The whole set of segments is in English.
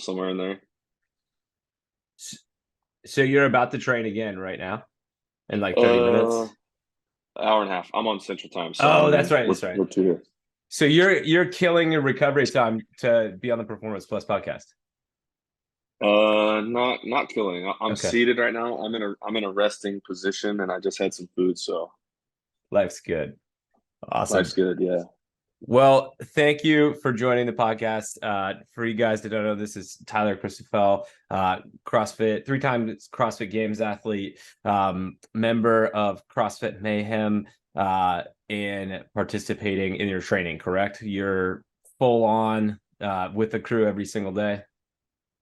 somewhere in there. So you're about to train again right now in like 30 Uh, minutes. hour and a half. I'm on Central Time, so Oh, that's right. we're That's right. we're two here. So you're killing your recovery time to be on the Performance Plus podcast. Not killing. I'm Okay. seated right now. I'm in a resting position, and I just had some food, so Life's good. life's Awesome. good. Yeah. Well, thank you for joining the podcast. For you guys that don't know, this is Tyler Christophel, CrossFit, 3-time CrossFit Games athlete, member of CrossFit Mayhem, and participating in your training, correct? You're full on with the crew every single day,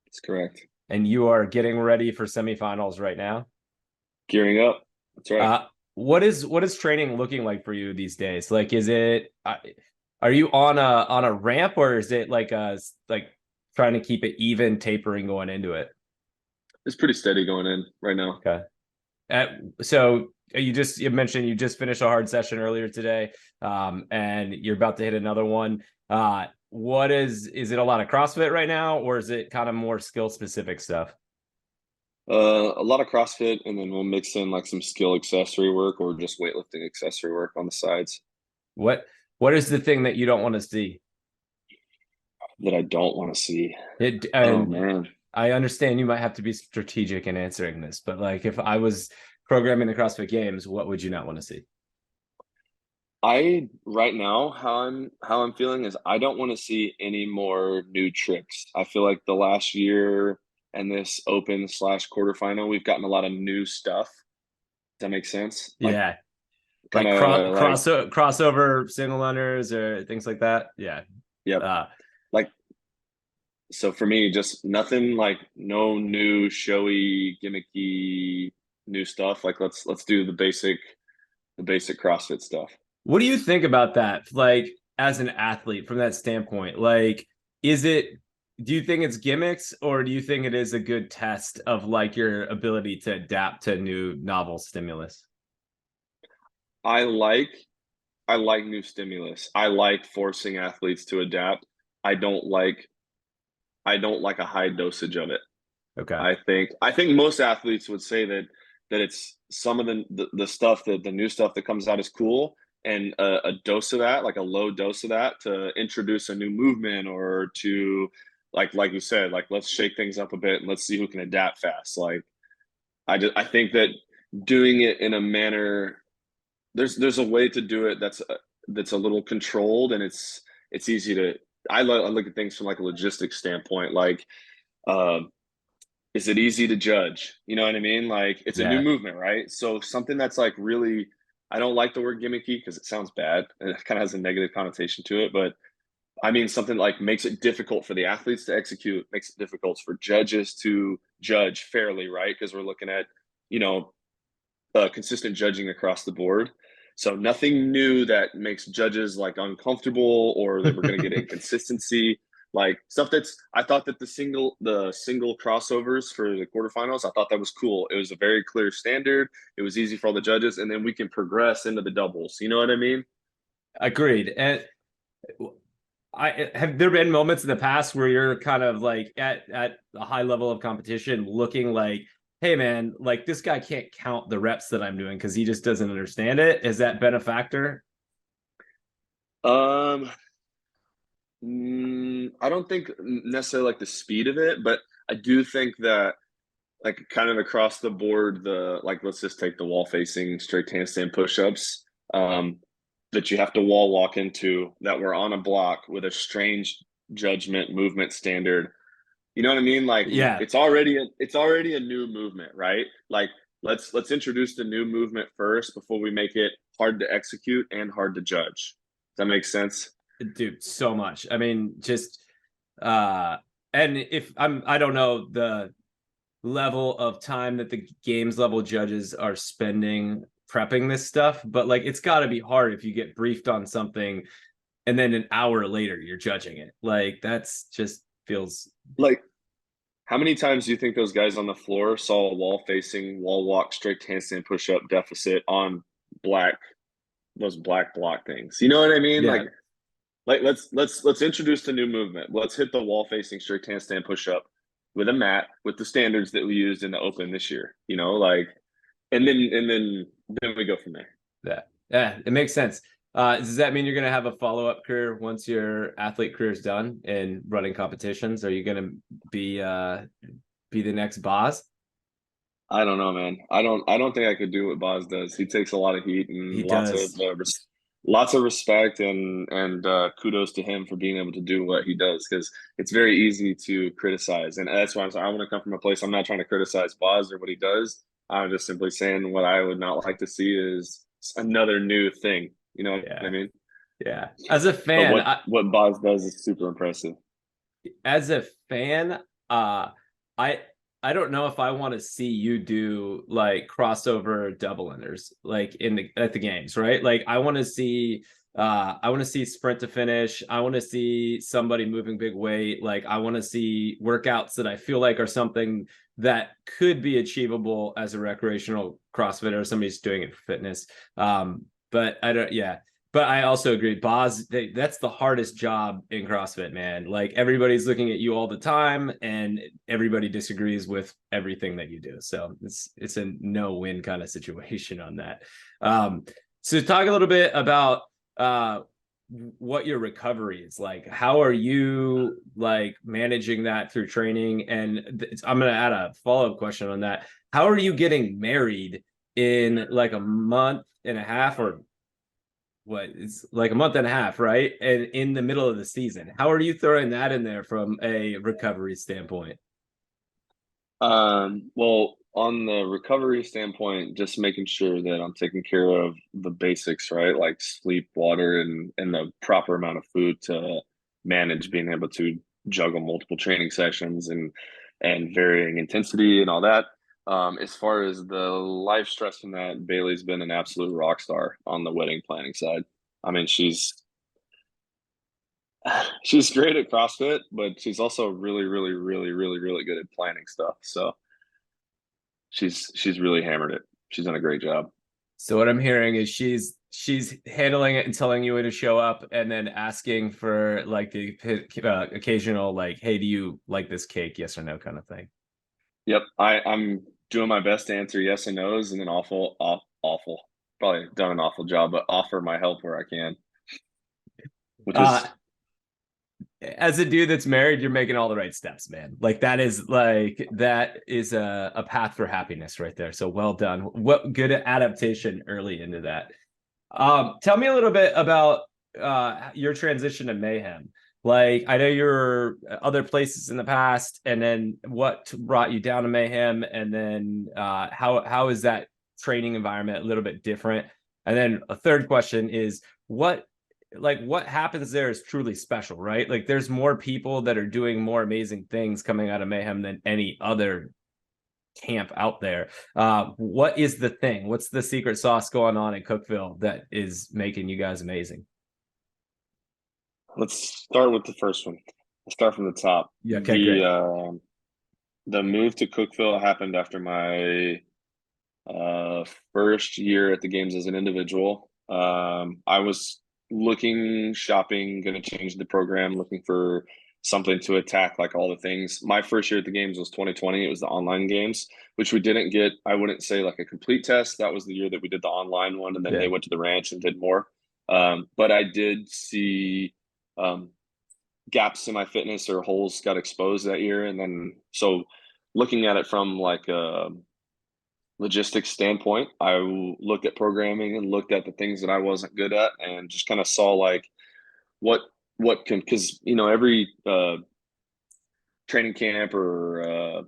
That's correct. and you are getting ready for semifinals right now. Gearing up. That's right. What is training looking like for you these days? Like, is it are you on a ramp, or is it like trying to keep it even, tapering going into it? It's pretty steady going in right now. Okay. So you mentioned you just finished a hard session earlier today, and you're about to hit another one. What is it a lot of CrossFit right now, or is it kind of more skill specific stuff? A lot of CrossFit, and then we'll mix in like some skill accessory work or just weightlifting accessory work on the sides What what is the thing that you don't want to see? that I don't want to see. It Oh and man. I understand you might have to be strategic in answering this, but like if I was programming the CrossFit Games, what would you not want to see? I right now how I'm feeling is I don't want to see any more new tricks. I feel like the last year and this open slash quarterfinal, we've gotten a lot of new stuff. Does that make sense? Like Yeah, kind like of like crossover single runners or things like that. Yeah. yep. Uh, Like so for me, just nothing like no new showy gimmicky new stuff. Like let's do the basic CrossFit stuff. what do you think about that? Like as an athlete from that standpoint, like is it do you think it's gimmicks, or do you think it is a good test of like your ability to adapt to new novel stimulus? I like I like new stimulus. I like forcing athletes to adapt. I don't like I don't like a high dosage of it. Okay. I think most athletes would say that it's some of the stuff that the new stuff that comes out is cool, and a dose of that, like a low dose of that, to introduce a new movement or to like you said, like let's shake things up a bit and let's see who can adapt fast. Like I think that doing it in a manner there's a way to do it that's a little controlled and it's easy to I look at things from like a logistics standpoint like um is it easy to judge? You know what I mean? Like it's a new Yeah. movement, right? So something that's like really, I don't like the word gimmicky because it sounds bad and it kind of has a negative connotation to it. But I mean something like makes it difficult for the athletes to execute, makes it difficult for judges to judge fairly, right? Because we're looking at, you know, consistent judging across the board. So nothing new that makes judges like uncomfortable or that we're going to get inconsistency. Like stuff that's I thought that the single crossovers for the quarterfinals, I thought that was cool. It was a very clear standard. It was easy for all the judges, and then we can progress into the doubles. You know what I mean? Agreed. And I have there been moments in the past where you're kind of like at a high level of competition looking like, hey man, like this guy can't count the reps that I'm doing because he just doesn't understand it. Has that been a factor? Um, I don't think necessarily like the speed of it, but I do think that like kind of across the board, the like let's just take the wall facing straight handstand push-ups that you have to wall walk into that we're on a block with a strange judgment movement standard. You know what I mean? Like Yeah, it's already a new movement, right? Like let's introduce the new movement first before we make it hard to execute and hard to judge. Does that make sense? dude, so much. I mean, just uh and if I don't know the level of time that the games level judges are spending prepping this stuff, but like it's got to be hard if you get briefed on something and then an hour later you're judging it. Like that's just feels Like how many times do you think those guys on the floor saw a wall facing, wall walk, straight handstand push up deficit on black, those black block things? You know what I mean? yeah. Like let's introduce the new movement. Let's hit the wall facing straight handstand push up. with a mat with the standards that we used in the open this year, you know, like, and then we go from there. Yeah, it makes sense. Does that mean you're going to have a follow-up career once your athlete career is done and running competitions? Are you going to be the next boss? I don't know, man. I don't think I could do what Boz does. He takes a lot of heat and He does. lots of respect, and kudos to him for being able to do what he does, because it's very easy to criticize, and that's why I'm saying I want to come from a place. I'm not trying to criticize Boz or what he does. I'm just simply saying what I would not like to see is another new thing. You know what I Yeah. mean? Yeah. As a But fan, what Boz does is super impressive. as a fan, I I don't know if I want to see you do like crossover double unders like at the games, right? Like I want to see sprint to finish. I want to see somebody moving big weight. Like I want to see workouts that I feel like are something that could be achievable as a recreational CrossFitter or somebody's doing it for fitness. But I don't, yeah. But I also agree, Boz, that's the hardest job in CrossFit, man. Like everybody's looking at you all the time and everybody disagrees with everything that you do. So it's a no-win kind of situation on that. So talk a little bit about what your recovery is like. How are you like managing that through training? And I'm going to add a follow-up question on that. How are you getting married in like a month and a half, or what, it's like a month and a half, right? And in the middle of the season, how are you throwing that in there from a recovery standpoint? Well, on the recovery standpoint, just making sure that I'm taking care of the basics, right? Like sleep, water, and the proper amount of food to manage being able to juggle multiple training sessions and varying intensity and all that. As far as the life stress from that, Bailey's been an absolute rock star on the wedding planning side. I mean, she's great at CrossFit, but she's also really, really, really, really, really good at planning stuff. So she's really hammered it. She's done a great job. So what I'm hearing is she's handling it and telling you when to show up, and then asking for like the occasional like, hey, do you like this cake? Yes or no kind of thing. Yep, I'm doing my best to answer yes and no's, and then awful. Probably done an awful job, but offer my help where I can, which Uh, is as a dude that's married, you're making all the right steps, man. Like that is a path for happiness right there. So well done. What good adaptation early into that. Tell me a little bit about your transition to Mayhem. Like I know you're other places in the past, and then what brought you down to Mayhem, and then how is that training environment a little bit different? And then a third question is what happens there is truly special, right? Like there's more people that are doing more amazing things coming out of Mayhem than any other camp out there. What is the thing? What's the secret sauce going on in Cookeville that is making you guys amazing? let's start with the first one. Let's start from the top. Yeah, okay, great. The move to Cookville happened after my first year at the games as an individual. I was looking, shopping, going to change the program, looking for something to attack like all the things. My first year at the games was 2020. It was the online games, which we didn't get, I wouldn't say like a complete test. That was the year that we did the online one, and then Yeah. they went to the ranch and did more. But I did see um, gaps in my fitness, or holes got exposed that year. And then, so looking at it from like a logistics standpoint, I looked at programming and looked at the things that I wasn't good at, and just kind of saw like what can, because every training camp or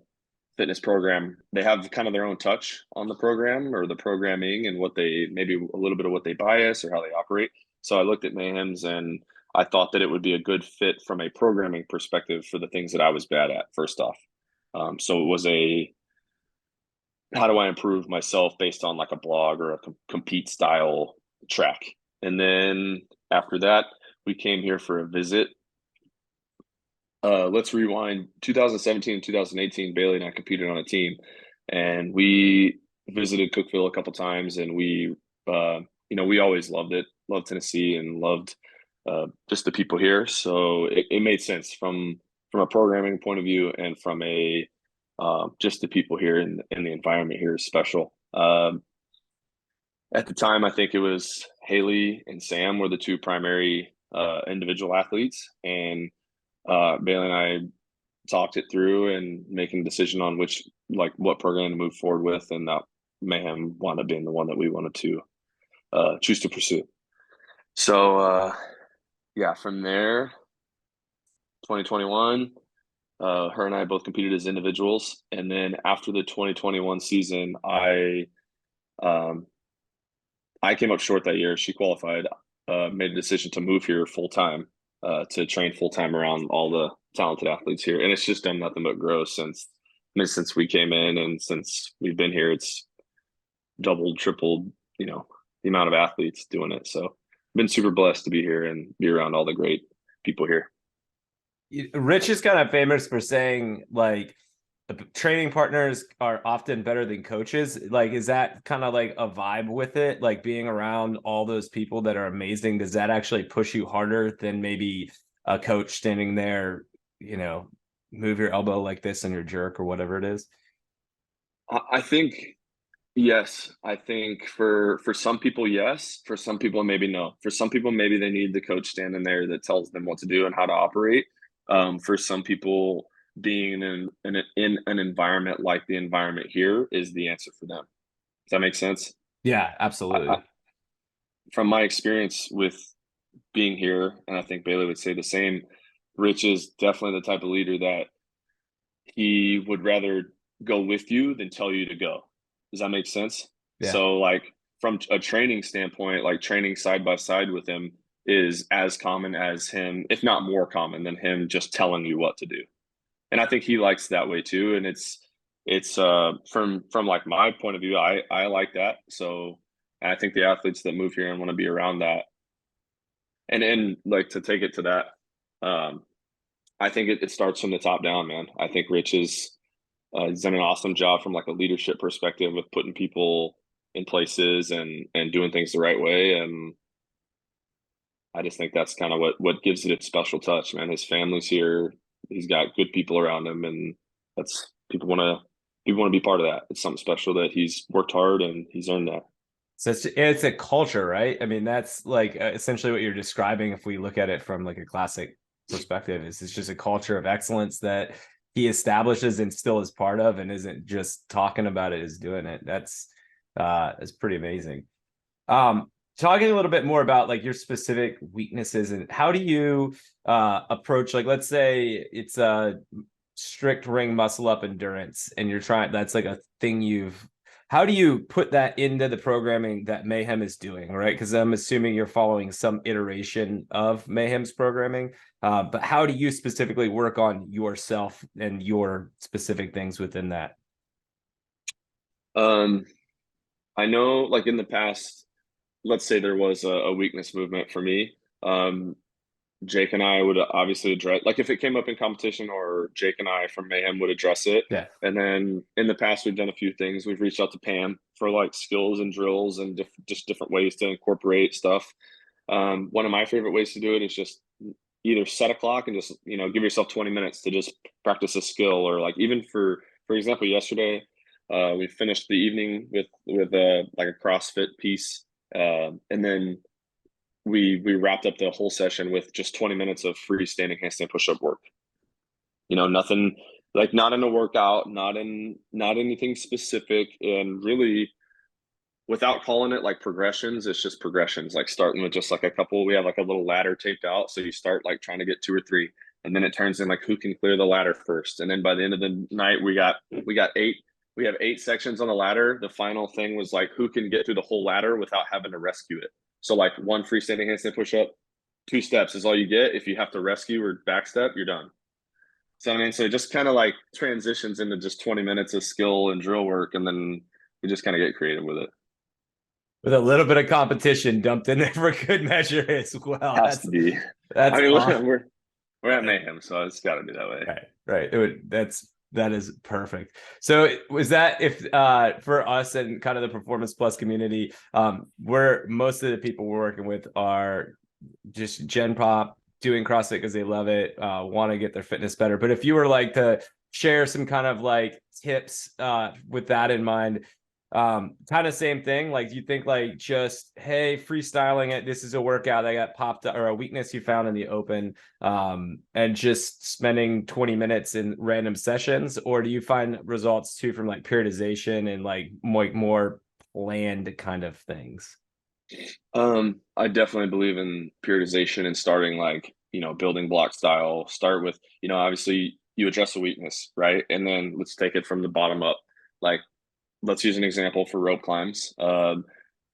fitness program, they have kind of their own touch on the program or the programming, and what they, maybe a little bit of what they bias or how they operate. So I looked at Mayhem's, and I thought that it would be a good fit from a programming perspective for the things that I was bad at, first off. So it was a, how do I improve myself based on like a blog or a compete style track. And then after that, we came here for a visit. Let's rewind 2017 and 2018. Bailey and I competed on a team, and we visited Cookeville a couple times, and we always loved Tennessee, and loved just the people here. So it made sense from a programming point of view and from a just the people here and the environment here is special. At the time, I think it was Haley and Sam were the two primary individual athletes, and Bailey and I talked it through and making a decision on what program to move forward with, and that Mayhem wound up being the one that we wanted to choose to pursue. So yeah, from there, 2021, her and I both competed as individuals, and then after the 2021 season, I came up short that year. She qualified, made a decision to move here full time, to train full time around all the talented athletes here, and it's just done nothing but grow since we came in, and since we've been here, it's doubled, tripled, the amount of athletes doing it. So I've been super blessed to be here and be around all the great people here. Rich is kind of famous for saying like training partners are often better than coaches. Like, is that kind of like a vibe with it? Like being around all those people that are amazing, does that actually push you harder than maybe a coach standing there, move your elbow like this and your jerk or whatever it is? I think yes. I think for some people, yes. For some people, maybe no. For some people, maybe they need the coach standing there that tells them what to do and how to operate. For some people, being in an environment like the environment here is the answer for them. Does that make sense? Yeah, absolutely. From my experience with being here, and I think Bailey would say the same, Rich is definitely the type of leader that he would rather go with you than tell you to go. Does that make sense? Yeah. So like from a training standpoint, like training side by side with him is as common as him, if not more common than him just telling you what to do. And I think he likes that way too. And it's from like my point of view, I like that. So I think the athletes that move here and want to be around that, and like to take it to that, I think it starts from the top down, man. I think Rich is he's done an awesome job from like a leadership perspective with putting people in places and doing things the right way. And I just think that's kind of what gives it a special touch, man. His family's here. He's got good people around him, and that's people want to be part of that. It's something special that he's worked hard and he's earned that. So it's a culture, right? I mean, that's like essentially what you're describing. If we look at it from like a classic perspective, it's just a culture of excellence that he establishes and still is part of, and isn't just talking about it, is doing it. That's pretty amazing. Talking a little bit more about like your specific weaknesses and how do you approach, like, let's say it's a strict ring muscle up endurance and you're trying, that's like a thing how do you put that into the programming that Mayhem is doing, right? Because I'm assuming you're following some iteration of Mayhem's programming, but how do you specifically work on yourself and your specific things within that? I know like in the past, let's say there was a weakness movement for me. Jake and I would obviously address, like if it came up in competition, or Jake and I from Mayhem would address it. Yeah. And then in the past, we've done a few things. We've reached out to Pam for like skills and drills and just different ways to incorporate stuff. One of my favorite ways to do it is just either set a clock and just, give yourself 20 minutes to just practice a skill, or like even for example, yesterday, we finished the evening with like a CrossFit piece. And then we wrapped up the whole session with just 20 minutes of freestanding handstand push-up work. Nothing like, not in a workout, not anything specific, and really without calling it like progressions, it's just progressions, like starting with just like we have like a little ladder taped out. So you start like trying to get 2 or 3, and then it turns in like who can clear the ladder first. And then by the end of the night, we have 8 sections on the ladder. The final thing was like who can get through the whole ladder without having to rescue it. So like 1 freestanding handstand push-up, 2 steps is all you get. If you have to rescue or back step, you're done. So I mean, so it just kind of like transitions into just 20 minutes of skill and drill work, and then you just kind of get creative with it. With a little bit of competition dumped in there for good measure as well. Has to be. That's I mean, awesome. we're at Mayhem, so it's got to be that way. Right. That is perfect. So was that, if for us and kind of the Performance Plus community, where most of the people we're working with are just Gen Pop doing CrossFit because they love it, want to get their fitness better. But if you were like to share some kind of like tips with that in mind, kind of same thing. Like, you think like just, hey, freestyling it, this is a workout that got popped or a weakness you found in the open, and just spending 20 minutes in random sessions? Or do you find results too from like periodization and like more planned kind of things? I definitely believe in periodization and starting like, building block style. Start with, obviously you address a weakness, right? And then let's take it from the bottom up. Like, let's use an example for rope climbs.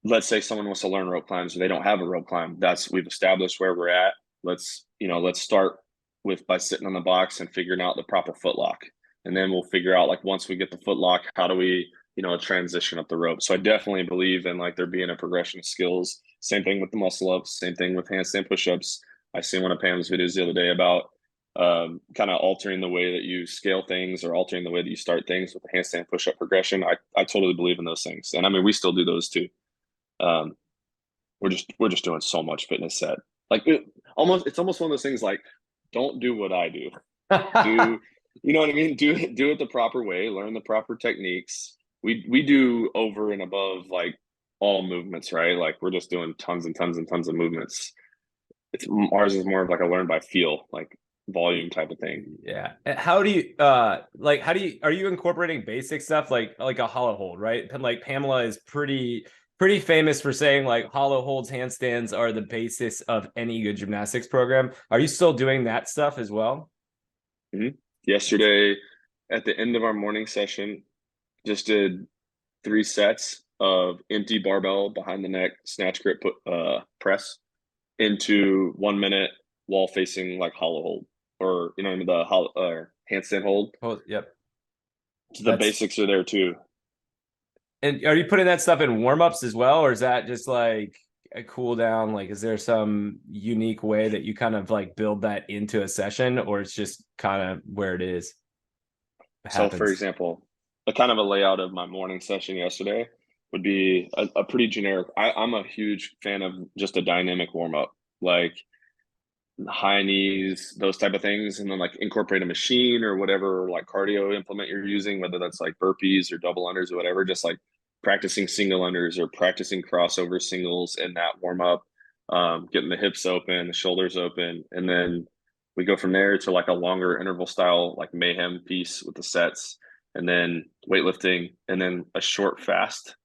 Let's say someone wants to learn rope climbs or they don't have a rope climb. We've established where we're at. Let's start with by sitting on the box and figuring out the proper foot lock. And then we'll figure out, like, once we get the foot lock, how do we, transition up the rope. So I definitely believe in like there being a progression of skills. Same thing with the muscle ups, same thing with handstand push-ups. I seen one of Pam's videos the other day about kind of altering the way that you scale things or altering the way that you start things with the handstand push-up progression. I totally believe in those things. And I mean, we still do those too. Um, we're just doing so much fitness set. Like it's almost one of those things like, don't do what I do. Do you know what I mean? Do it the proper way, learn the proper techniques. We do over and above like all movements, right? Like we're just doing tons and tons and tons of movements. Ours is more of like a learn by feel, like volume type of thing. Yeah. How do you are you incorporating basic stuff like a hollow hold, right? And like Pamela is pretty famous for saying like hollow holds, handstands are the basis of any good gymnastics program. Are you still doing that stuff as well? Mm-hmm. Yesterday, at the end of our morning session, just did 3 sets of empty barbell behind the neck snatch grip press into 1 minute wall facing like hollow hold, or the hollow handstand hold. Oh, yep. So the basics are there too. And are you putting that stuff in warm-ups as well, or is that just like a cool down? Like, is there some unique way that you kind of like build that into a session, or it's just kind of where it is? So, for example, a kind of a layout of my morning session yesterday would be a pretty generic. I'm a huge fan of just a dynamic warm up, like high knees, those type of things, and then like incorporate a machine or whatever like cardio implement you're using, whether that's like burpees or double unders or whatever. Just like practicing single unders or practicing crossover singles in that warm up, getting the hips open, the shoulders open, and then we go from there to like a longer interval style like mayhem piece with the sets, and then weightlifting, and then a short fast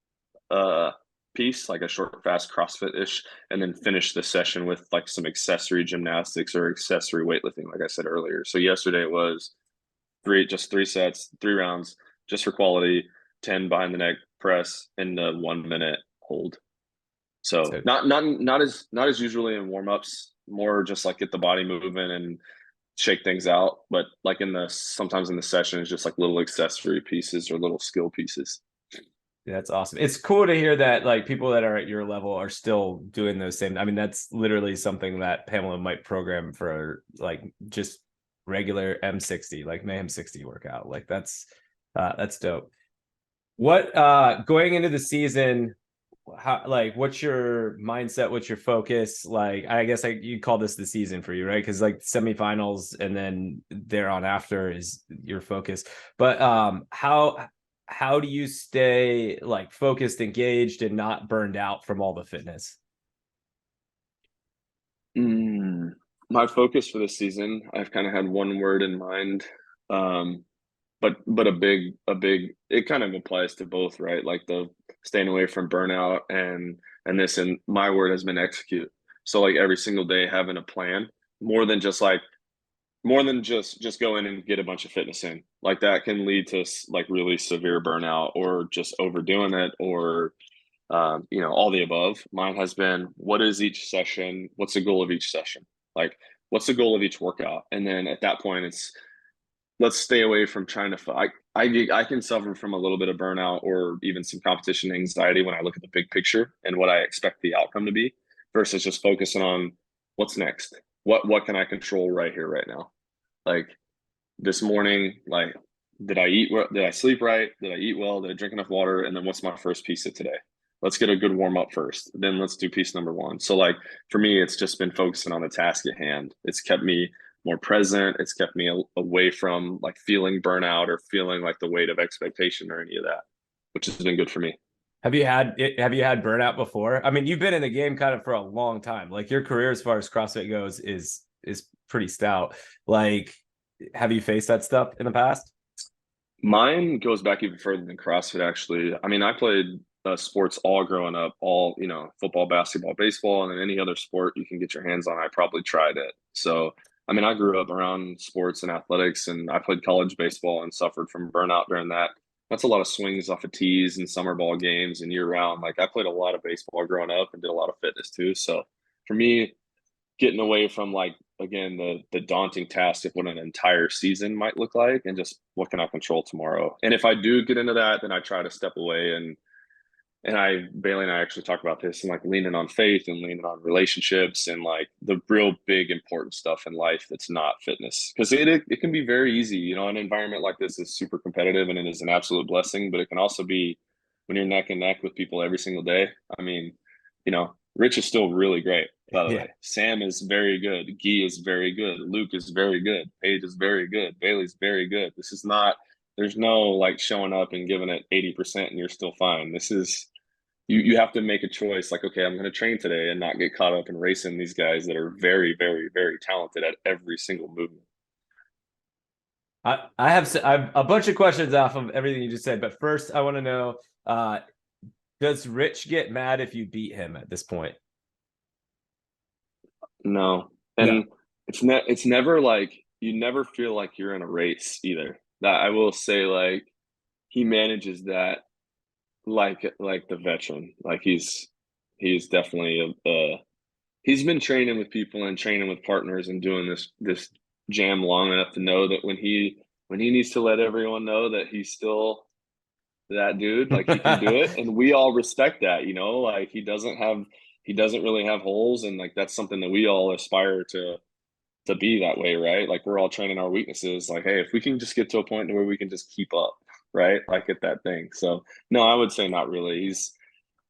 piece, like a short fast CrossFit-ish, and then finish the session with like some accessory gymnastics or accessory weightlifting, like I said earlier. So yesterday it was just 3 sets, 3 rounds, just for quality, 10 behind the neck press and the 1 minute hold. So not as usually in warm-ups, more just like get the body moving and shake things out. But like sometimes in the session is just like little accessory pieces or little skill pieces. That's awesome. It's cool to hear that like people that are at your level are still doing those same. I mean, that's literally something that Pamela might program for like just regular M60, like Mayhem 60 workout. Like that's dope. What going into the season, how like what's your mindset, what's your focus? Like I guess you call this the season for you, right? Because like semifinals and then there on after is your focus. But how do you stay like focused, engaged, and not burned out from all the fitness? My focus for this season, I've kind of had one word in mind, but a big it kind of applies to both, right? Like the staying away from burnout and this, and my word has been execute. So like every single day having a plan, more than just go in and get a bunch of fitness in. Like that can lead to like really severe burnout or just overdoing it, or all the above. Mine has been, what is each session? What's the goal of each session? Like, what's the goal of each workout? And then at that point, it's let's stay away from trying to fight. I can suffer from a little bit of burnout or even some competition anxiety when I look at the big picture and what I expect the outcome to be, versus just focusing on what's next. What can I control right here, right now? Like this morning, like did I eat? Did I sleep right? Did I eat well? Did I drink enough water? And then what's my first piece of today? let's get a good warm up first. Then let's do piece number one. So like for me, it's just been focusing on the task at hand. It's kept me more present. It's kept me away from like feeling burnout or feeling like the weight of expectation or any of that, which has been good for me. Have you had burnout before? I mean, you've been in the game kind of for a long time. Like your career as far as CrossFit goes is pretty stout. Like, have you faced that stuff in the past? Mine goes back even further than CrossFit, actually. I mean, I played sports all growing up, all, football, basketball, baseball, and then any other sport you can get your hands on. I probably tried it. So, I mean, I grew up around sports and athletics, and I played college baseball and suffered from burnout during that. That's a lot of swings off of tees and summer ball games and year round. Like, I played a lot of baseball growing up and did a lot of fitness too. So, for me, getting away from like again the daunting task of what an entire season might look like and just what can I control tomorrow. And if I do get into that, then I try to step away and Bailey and I actually talk about this and like leaning on faith and leaning on relationships and like the real big important stuff in life that's not fitness. Because it can be very easy, an environment like this is super competitive and it is an absolute blessing, but it can also be when you're neck and neck with people every single day. I mean, Rich is still really great, by the Yeah. way. Sam is very good. Guy is very good. Luke is very good. Paige is very good. Bailey's very good. This is not, there's no like showing up and giving it 80% and you're still fine. This is, you have to make a choice like, okay, I'm going to train today and not get caught up in racing these guys that are very, very, very talented at every single movement. I have a bunch of questions off of everything you just said, but first I want to know, does Rich get mad if you beat him at this point? No. No. And it's never like you never feel like you're in a race either. That I will say like he manages that like the veteran. Like he's definitely he's been training with people and training with partners and doing this jam long enough to know that when he needs to let everyone know that he's still that dude, like he can do it. And we all respect that, like he doesn't really have holes. And like that's something that we all aspire to be that way, right? Like we're all training our weaknesses. Like, hey, if we can just get to a point where we can just keep up, right? Like at that thing. So no, I would say not really. He's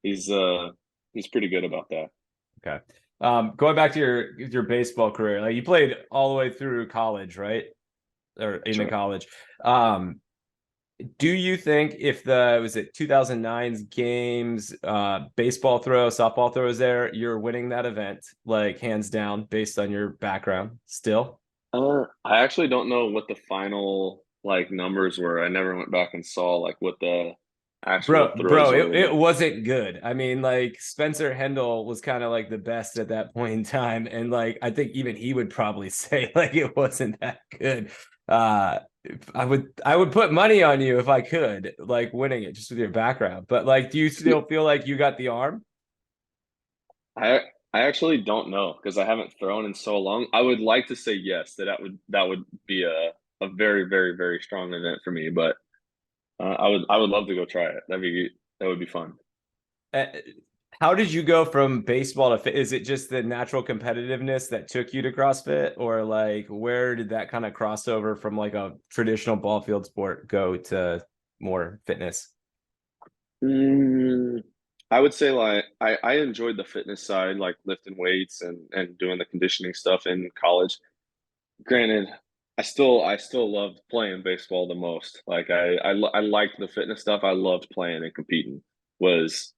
he's pretty good about that. Okay. Going back to your baseball career, like you played all the way through college, right? Or into Sure. college. Do you think if the was it 2009's games, baseball throw, softball throw is there, you're winning that event, like hands down, based on your background still? I actually don't know what the final like numbers were. I never went back and saw like what the actual Bro, throws it, were, it but wasn't good. I mean, like Spencer Hendel was kind of like the best at that point in time. And like I think even he would probably say like it wasn't that good. Uh I would put money on you if I could, like winning it just with your background. But like, do you see, still feel like you got the arm? I I actually don't know because I haven't thrown in so long. I would like to say yes, that would be a very, very, very strong event for me, but I would love to go try it. That would be fun. Uh, how did you go from baseball to fit? Is it just the natural competitiveness that took you to CrossFit, or like where did that kind of crossover from like a traditional ball field sport go to more fitness? Mm, I would say like I enjoyed the fitness side, like lifting weights and doing the conditioning stuff in college. Granted, I still loved playing baseball the most. Like I liked the fitness stuff. I loved playing and competing was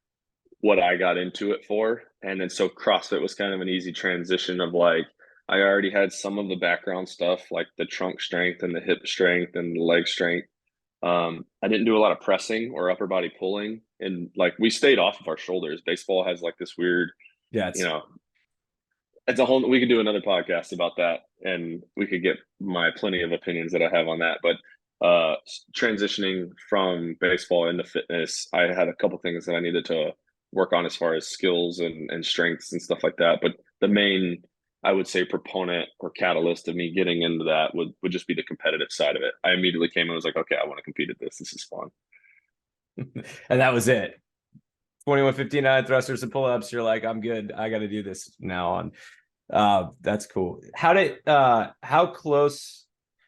what I got into it for. And then so CrossFit was kind of an easy transition of like I already had some of the background stuff like the trunk strength and the hip strength and the leg strength. I didn't do a lot of pressing or upper body pulling, and like we stayed off of our shoulders. Baseball has like this weird, Yeah, you it's know, it's a whole. We could do another podcast about that, and we could get my plenty of opinions that I have on that. But transitioning from baseball into fitness, I had a couple things that I needed to work on as far as skills and strengths and stuff like that. But the main, I would say, proponent or catalyst of me getting into that would just be the competitive side of it. I immediately came and was like, okay, I want to compete at this. This is fun. and that was it. 21:59 thrusters and pull-ups. You're like, I'm good. I got to do this now on. That's cool. How close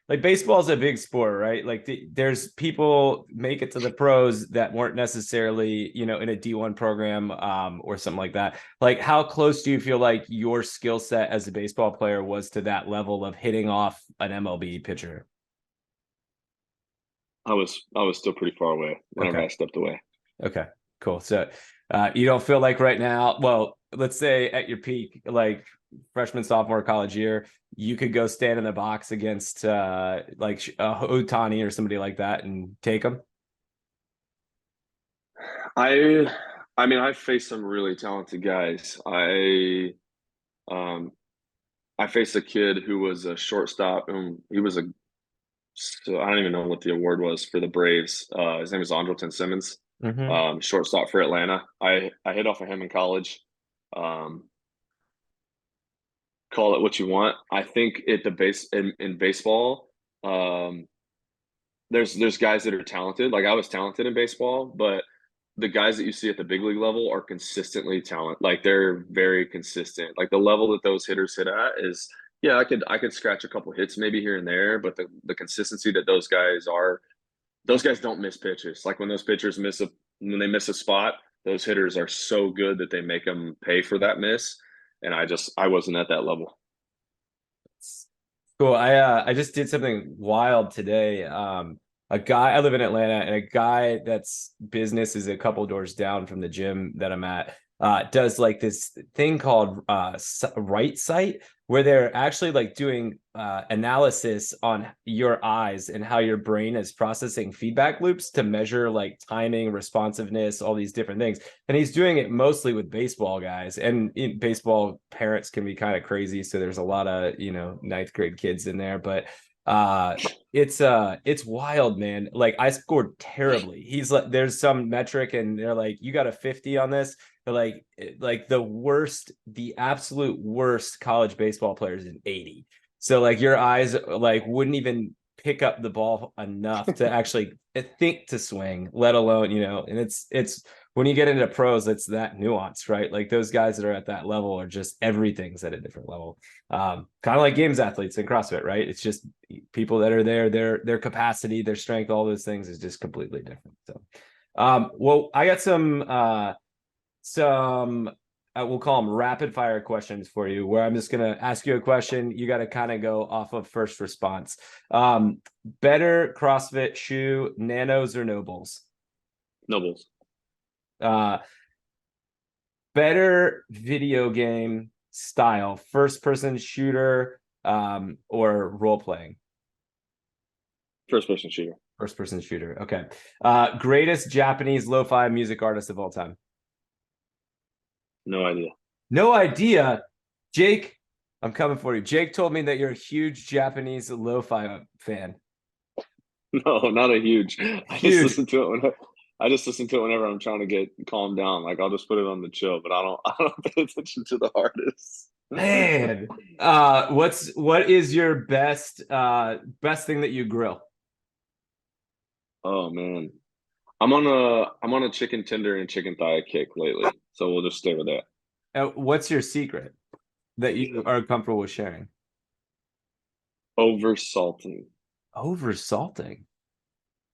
like baseball is a big sport, right? Like there's people make it to the pros that weren't necessarily, you know, in a D1 program or something like that. Like how close do you feel like your skill set as a baseball player was to that level of hitting off an MLB pitcher? I was still pretty far away whenever Okay. I stepped away. Okay, cool. So you don't feel like right now, well, let's say at your peak, like freshman, sophomore, college year, you could go stand in the box against like Otani or somebody like that and take them. I I mean I've faced some really talented guys. Um I faced a kid who was a shortstop and he was a so I don't even know what the award was for the Braves. His name is Andrelton Simmons, Mm-hmm. shortstop for Atlanta. I hit off of him in college. Um, call it what you want. I think at the base in baseball, um, there's guys that are talented. Like I was talented in baseball, but the guys that you see at the big league level are consistently talent. Like they're very consistent. Like the level that those hitters hit at is, yeah, I could scratch a couple hits maybe here and there, but the consistency that those guys don't miss pitches. Like when they miss a spot, those hitters are so good that they make them pay for that miss. And I wasn't at that level. Cool. I just did something wild today. A guy, I live in Atlanta, and a guy that's business is a couple doors down from the gym that I'm at, does like this thing called Right Sight, where they're actually like doing analysis on your eyes and how your brain is processing feedback loops to measure like timing, responsiveness, all these different things. And he's doing it mostly with baseball guys, and baseball parents can be kind of crazy, so there's a lot of, you know, ninth grade kids in there, but uh it's wild, man. Like I scored terribly. He's like, there's some metric and they're like, you got a 50 on this. They're like the worst, the absolute worst college baseball players in 80. So like your eyes like wouldn't even pick up the ball enough to actually think to swing, let alone, you know. And it's when you get into pros, it's that nuance, right? Like those guys that are at that level are just, everything's at a different level. Kind of like games athletes in CrossFit, right? It's just people that are there, their capacity, their strength, all those things is just completely different. So well, I got some we'll call them rapid fire questions for you, where I'm just going to ask you a question. You got to kind of go off of first response. Better CrossFit shoe, Nanos or Nobles? Nobles. Uh, Better video game style, first person shooter or role playing? First person shooter. First person shooter. Okay. Greatest Japanese lo-fi music artist of all time? No idea. No idea. Jake, I'm coming for you. Jake told me that you're a huge Japanese lo-fi fan. No, not a huge. Huge. I just listen to it whenever I'm trying to get calmed down. Like I'll just put it on the chill, but I don't pay attention to the artists. Man. What is your best thing that you grill? Oh man. I'm on a chicken tender and chicken thigh kick lately. So we'll just stay with that. What's your secret that you are comfortable with sharing? Over salting. Over salting.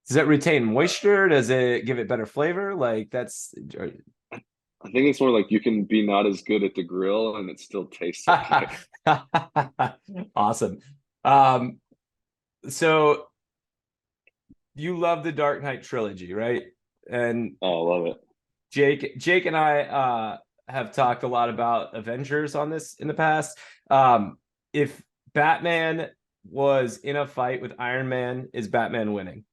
Does it retain moisture? Does it give it better flavor? Like that's I think it's more like you can be not as good at the grill and it still tastes okay. awesome. So you love the Dark Knight trilogy, right? And Oh, I love it. Jake and I have talked a lot about Avengers on this in the past. If Batman was in a fight with Iron Man, is Batman winning?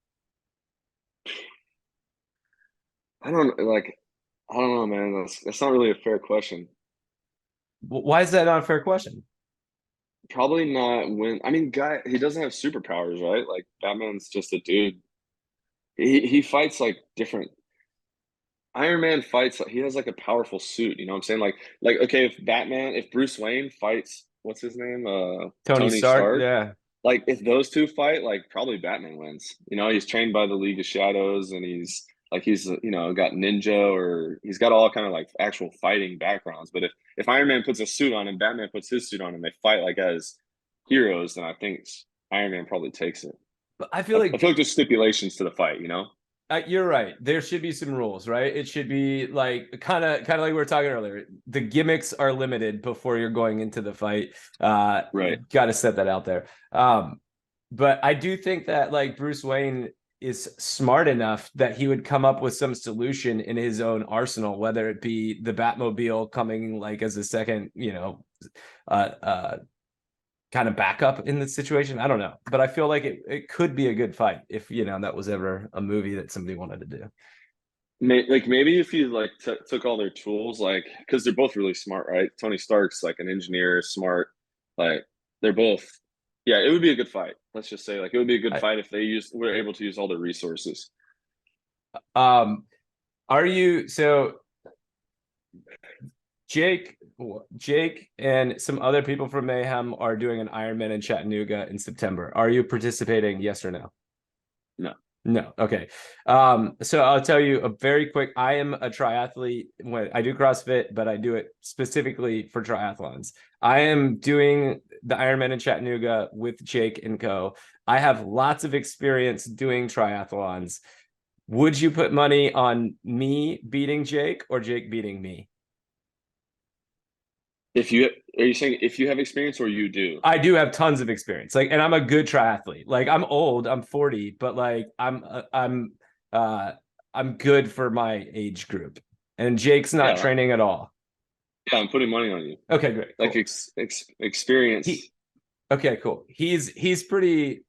I don't know, man. That's not really a fair question. Why is that not a fair question? Probably not when I mean, guy, he doesn't have superpowers, right? Like Batman's just a dude. He fights like different. Iron Man fights like he has like a powerful suit. You know what I'm saying? Like okay, if Bruce Wayne fights, what's his name? Tony Tony Stark, Stark. yeah. Like if those two fight, like probably Batman wins. You know, he's trained by the League of Shadows, and he's you know got ninja or he's got all kind of like actual fighting backgrounds. But if Iron Man puts a suit on and Batman puts his suit on and they fight like as heroes, then Ironman probably takes it. But I feel I like feel like there's stipulations to the fight, you know? you're right. There should be some rules, right? It should be like kind of like we were talking earlier. The gimmicks are limited before you're going into the fight. Right. Got to set that out there. But I do think that like Bruce Wayne is smart enough that he would come up with some solution in his own arsenal, whether it be the Batmobile coming like as a second, uh, uh, kind of backup in the situation. I don't know, but I feel like it could be a good fight if that was ever a movie that somebody wanted to do. Like maybe if you like took all their tools, like because they're both really smart, right? Tony Stark's like an engineer, smart, like they're both. Yeah, it would be a good fight. Let's just say like it would be a good I, fight if they were able to use all their resources. um, are you so Jake? Jake and some other people from Mayhem are doing an Ironman in Chattanooga in September. Are you participating? Yes or no? No. No. Okay. So I'll tell you a very quick. I am a triathlete. When I do CrossFit, but I do it specifically for triathlons. I am doing the Ironman in Chattanooga with Jake and Co. I have lots of experience doing triathlons. Would you put money on me beating Jake or Jake beating me? If you are you saying if you have experience or you do? I do have tons of experience. Like, and I'm a good triathlete. Like, I'm old, I'm 40, but like, uh, I'm good for my age group. And Jake's not Yeah, training at all. yeah, I'm putting money on you. Okay, great, Like cool. experience. He, okay, cool. He's pretty.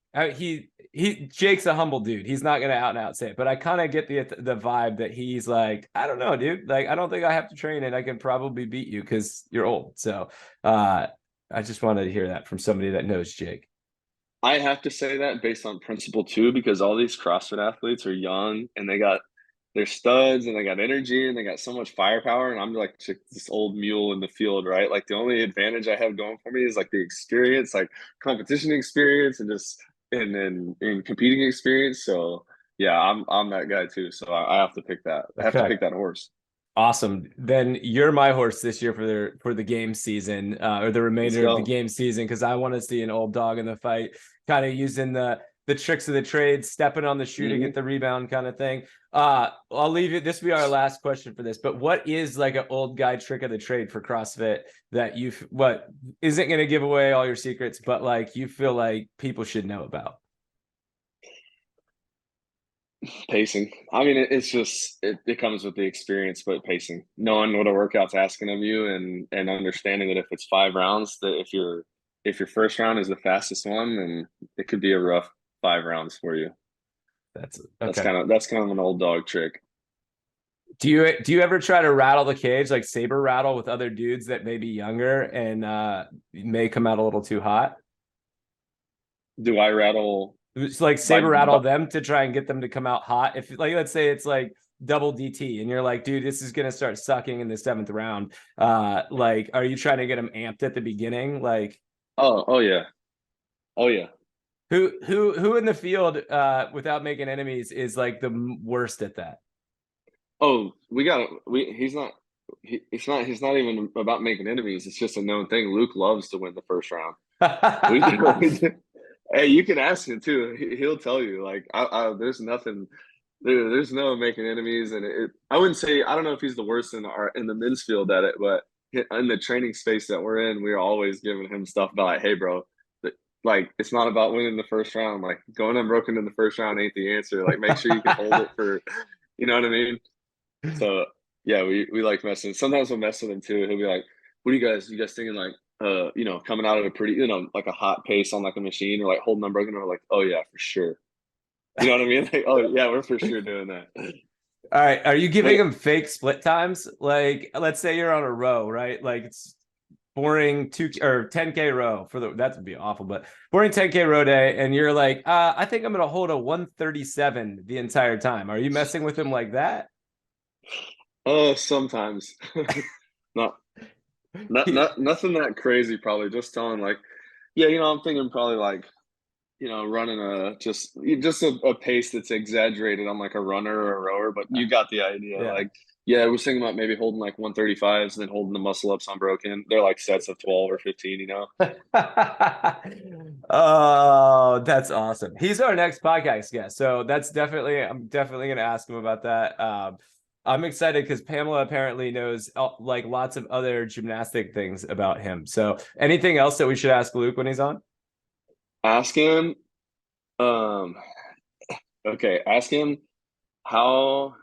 Jake's a humble dude. He's not gonna out and out say it, but I kind of get the vibe that he's like, I don't know, dude. Like, I don't think I have to train, and I can probably beat you because you're old. So, I just wanted to hear that from somebody that knows Jake. I have to say that based on principle too, because all these CrossFit athletes are young and they're studs and they got energy and they got so much firepower. And I'm like this old mule in the field, right? Like the only advantage I have going for me is like the experience, like competition experience and just and competing experience. So yeah, I'm that guy too. So I have to pick that. I have to Okay. pick that horse. Awesome. Then you're my horse this year for the game season, or the Let's remainder of the go. game season, because I want to see an old dog in the fight, kind of using the tricks of the trade, stepping on the shoe to get Hmm. the rebound kind of thing. I'll leave it. This will be our last question for this. But what is like an old guy trick of the trade for CrossFit that what isn't going to give away all your secrets, but like you feel like people should know about? Pacing. I mean, it's just it comes with the experience, but pacing, knowing what a workout's asking of you, and understanding that if it's 5 rounds, that if your first round is the fastest one, then it could be a rough 5 rounds for you. That's okay. That's kind of an old dog trick. Do you ever try to rattle the cage like saber rattle with other dudes that may be younger and may come out a little too hot? Do I rattle It's like saber rattle them to try and get them to come out hot. If like let's say it's like double DT and you're like, dude, this is gonna start sucking in the seventh round. Like, are you trying to get them amped at the beginning? Like, oh yeah, oh yeah. who in the field without making enemies is like the worst at that? Oh, we got we he's not even about making enemies. It's just a known thing. Luke loves to win the first round. We hey, you can ask him too. He'll tell you. Like, there's nothing. There's no making enemies, and I wouldn't say. I don't know if he's the worst in the men's field at it, but in the training space that we're in, we're always giving him stuff about like, hey, bro, like it's not about winning the first round. Like going unbroken in the first round ain't the answer. Like make sure you can hold it for, you know what I mean. So yeah, we like messing. Sometimes we'll mess with him too. He'll be like, "What are you guys thinking like coming out at a pretty like a hot pace on like a machine or like holding unbroken?" Or like, "Oh yeah, for sure." You know what I mean? Like, "Oh yeah, we're for sure doing that." All right. Are you giving But them fake split times? Like, let's say you're on a row, right? Like it's boring 10K row that would be awful, but boring 10K row day, and you're like, I think I'm gonna hold a 137 the entire time. Are you messing with them like that? sometimes not nothing that crazy. Probably just telling like, yeah, I'm thinking probably like running just a pace that's exaggerated on like a runner or a rower, but you got the idea. Yeah. Like Yeah, I was thinking about maybe holding like 135s and then holding the muscle ups unbroken. They're like sets of 12 or 15, you know? Oh, that's awesome. He's our next podcast guest. So I'm definitely going to ask him about that. I'm excited because Pamela apparently knows like lots of other gymnastic things about him. So anything else that we should ask Luke when he's on? Ask him, um, okay, how,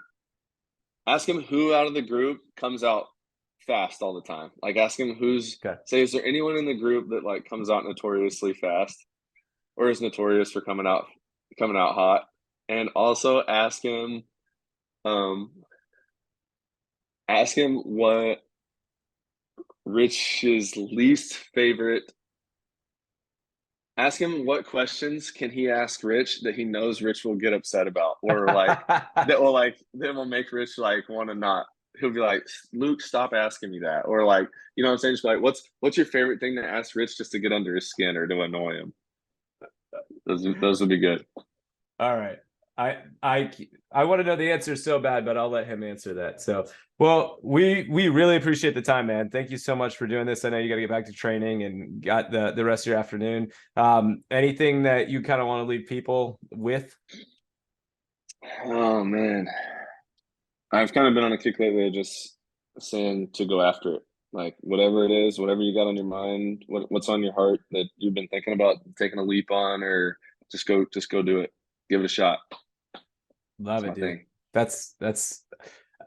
ask him who out of the group comes out fast all the time. Like ask him Okay. say, is there anyone in the group that like comes out notoriously fast or is notorious for coming out hot? And also um, ask him what Rich's least favorite. Ask him what questions can he ask Rich that he knows Rich will get upset about, or like that will make Rich like want to not. He'll be like, Luke, stop asking me that, or like, you know what I'm saying? Just be like, what's your favorite thing to ask Rich just to get under his skin or to annoy him? Those would be good. All right. I I want to know the answer so bad, but I'll let him answer that. So, well, we really appreciate the time, man. Thank you so much for doing this. I know you got to get back to training and got the rest of your afternoon. Anything that you kind of want to leave people with? Oh man, I've kind of been on a kick lately, of just saying to go after it. Like whatever it is, whatever you got on your mind, what's on your heart that you've been thinking about taking a leap on, or just go do it. Give it a shot. Love That's it, my dude. thing. That's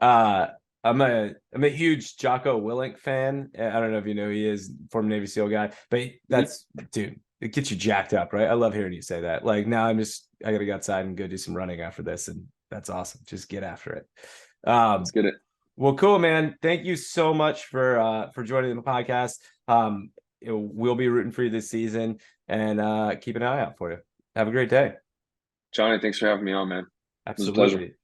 uh I'm a huge Jocko Willink fan. I don't know if you know who he is, former Navy SEAL guy, but Mhm. that's dude, it gets you jacked up, right? I love hearing you say that. Like now I gotta go outside and go do some running after this, and that's awesome. Just get after it. Let's get it. Well, cool, man. Thank you so much for joining the podcast. We'll be rooting for you this season and keep an eye out for you. Have a great day. Johnny, thanks for having me on, man. It was a pleasure. Absolutely.